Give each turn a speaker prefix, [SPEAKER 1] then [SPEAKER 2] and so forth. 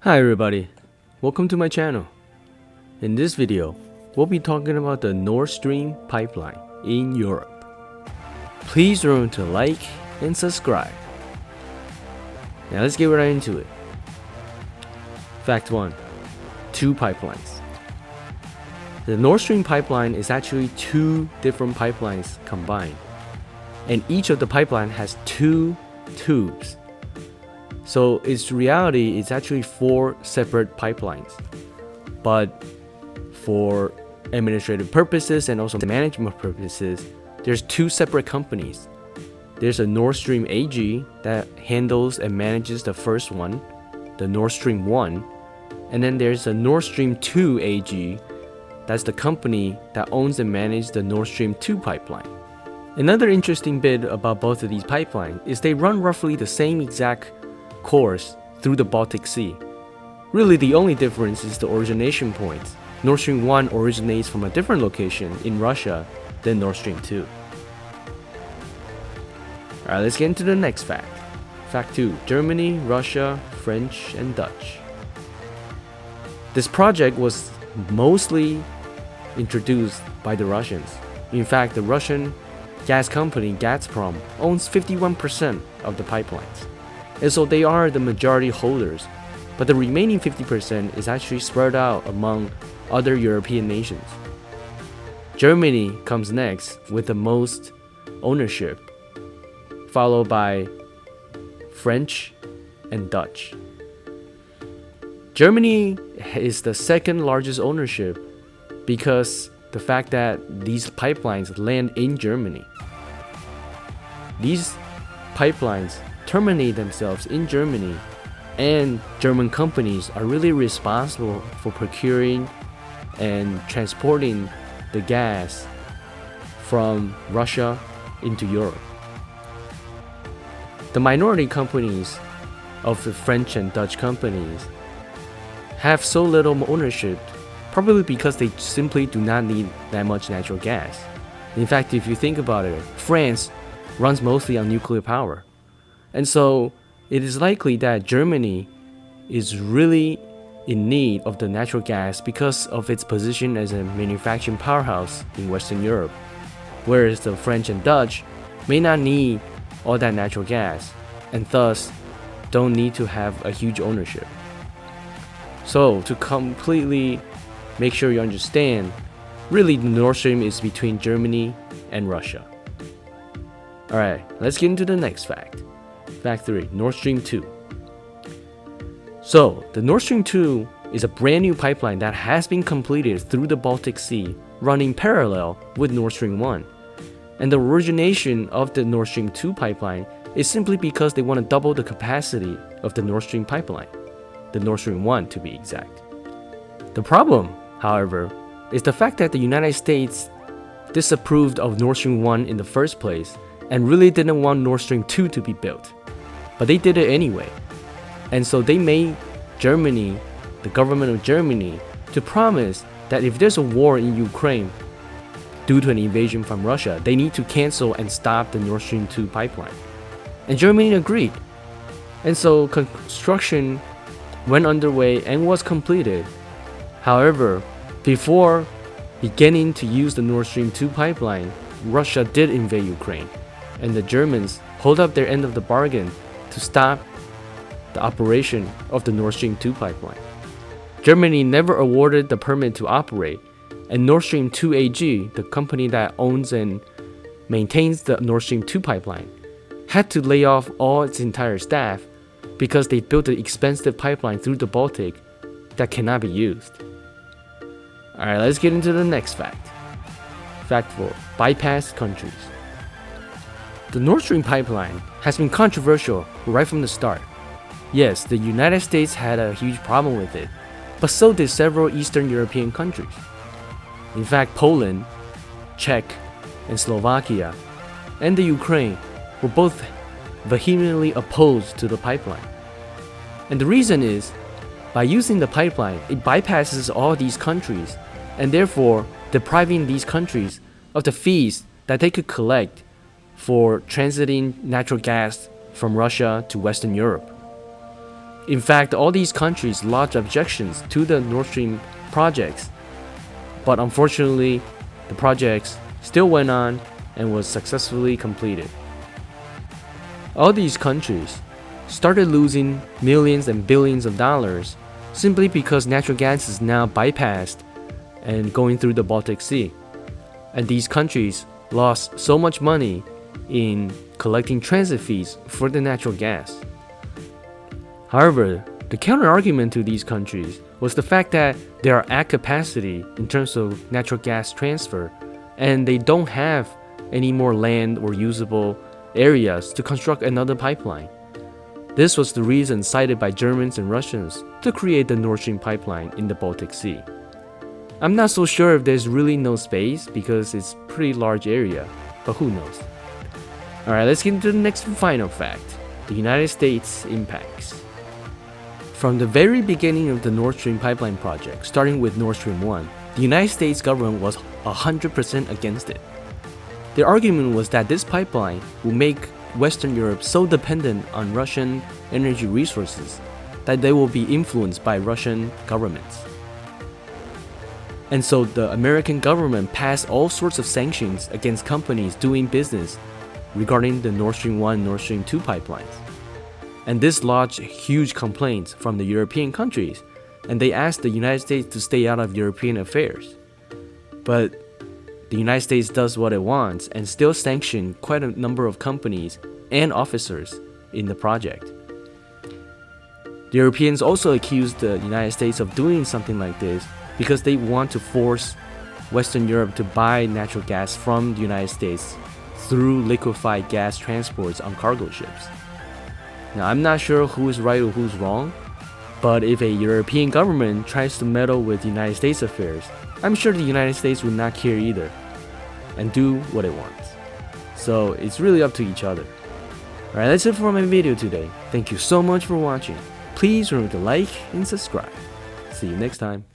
[SPEAKER 1] Hi everybody, welcome to my channel. In this video, we'll be talking about the Nord Stream pipeline in Europe. Please remember to like and subscribe. Now let's get right into it. Fact 1. Two pipelines. The Nord Stream pipeline is actually two different pipelines combined, and each of the pipeline has two tubes. So its reality is actually four separate pipelines, but for administrative purposes and also management purposes, there's two separate companies. There's a Nord Stream AG that handles and manages the first one, the Nord Stream 1, and then there's a Nord Stream 2 AG, that's the company that owns and manages the Nord Stream 2 pipeline. Another interesting bit about both of these pipelines is they run roughly the same exact course through the Baltic Sea. Really, the only difference is the origination points. Nord Stream 1 originates from a different location in Russia than Nord Stream 2. Alright, let's get into the next fact. Fact 2. Germany, Russia, French, and Dutch. This project was mostly introduced by the Russians. In fact, the Russian gas company Gazprom owns 51% of the pipelines. And so they are the majority holders, but the remaining 50% is actually spread out among other European nations. Germany comes next with the most ownership, followed by French and Dutch. Germany is the second largest ownership because the fact that these pipelines land in Germany. These pipelines terminate themselves in Germany, and German companies are really responsible for procuring and transporting the gas from Russia into Europe. The minority companies of the French and Dutch companies have so little ownership, probably because they simply do not need that much natural gas. In fact, if you think about it, France runs mostly on nuclear power. And so it is likely that Germany is really in need of the natural gas because of its position as a manufacturing powerhouse in Western Europe, whereas the French and Dutch may not need all that natural gas and thus don't need to have a huge ownership. So to completely make sure you understand, really the Nord Stream is between Germany and Russia. Alright, let's get into the next fact. Fact 3. Nord Stream 2. So, the Nord Stream 2 is a brand new pipeline that has been completed through the Baltic Sea, running parallel with Nord Stream 1. And the origination of the Nord Stream 2 pipeline is simply because they want to double the capacity of the Nord Stream pipeline, the Nord Stream 1 to be exact. The problem, however, is the fact that the United States disapproved of Nord Stream 1 in the first place and really didn't want Nord Stream 2 to be built. But they did it anyway. And so they made Germany, the government of Germany, to promise that if there's a war in Ukraine due to an invasion from Russia, they need to cancel and stop the Nord Stream 2 pipeline. And Germany agreed. And so construction went underway and was completed. However, before beginning to use the Nord Stream 2 pipeline, Russia did invade Ukraine, and the Germans hold up their end of the bargain to stop the operation of the Nord Stream 2 pipeline. Germany never awarded the permit to operate, and Nord Stream 2 AG, the company that owns and maintains the Nord Stream 2 pipeline, had to lay off all its entire staff because they built an expensive pipeline through the Baltic that cannot be used. Alright, let's get into the next fact. Fact 4. Bypass countries. The Nord Stream pipeline has been controversial right from the start. Yes, the United States had a huge problem with it, but so did several Eastern European countries. In fact, Poland, Czech, and Slovakia, and the Ukraine were both vehemently opposed to the pipeline. And the reason is, by using the pipeline, it bypasses all these countries, and therefore depriving these countries of the fees that they could collect for transiting natural gas from Russia to Western Europe. In fact, all these countries lodged objections to the Nord Stream projects, but unfortunately, the projects still went on and was successfully completed. All these countries started losing millions and billions of dollars simply because natural gas is now bypassed and going through the Baltic Sea. And these countries lost so much money in collecting transit fees for the natural gas. However, the counter-argument to these countries was the fact that they are at capacity in terms of natural gas transfer, and they don't have any more land or usable areas to construct another pipeline. This was the reason cited by Germans and Russians to create the Nord Stream pipeline in the Baltic Sea. I'm not so sure if there's really no space because it's a pretty large area, but who knows. Alright, let's get into the next final fact, the United States impacts. From the very beginning of the Nord Stream pipeline project, starting with Nord Stream 1, the United States government was 100% against it. Their argument was that this pipeline will make Western Europe so dependent on Russian energy resources that they will be influenced by Russian governments. And so the American government passed all sorts of sanctions against companies doing business regarding the Nord Stream 1 and Nord Stream 2 pipelines. And this lodged huge complaints from the European countries, and they asked the United States to stay out of European affairs. But the United States does what it wants and still sanctioned quite a number of companies and officers in the project. The Europeans also accused the United States of doing something like this because they want to force Western Europe to buy natural gas from the United States through liquefied gas transports on cargo ships. Now, I'm not sure who is right or who's wrong, but if a European government tries to meddle with United States affairs, I'm sure the United States would not care either and do what it wants. So it's really up to each other. Alright, that's it for my video today. Thank you so much for watching. Please remember to like and subscribe. See you next time.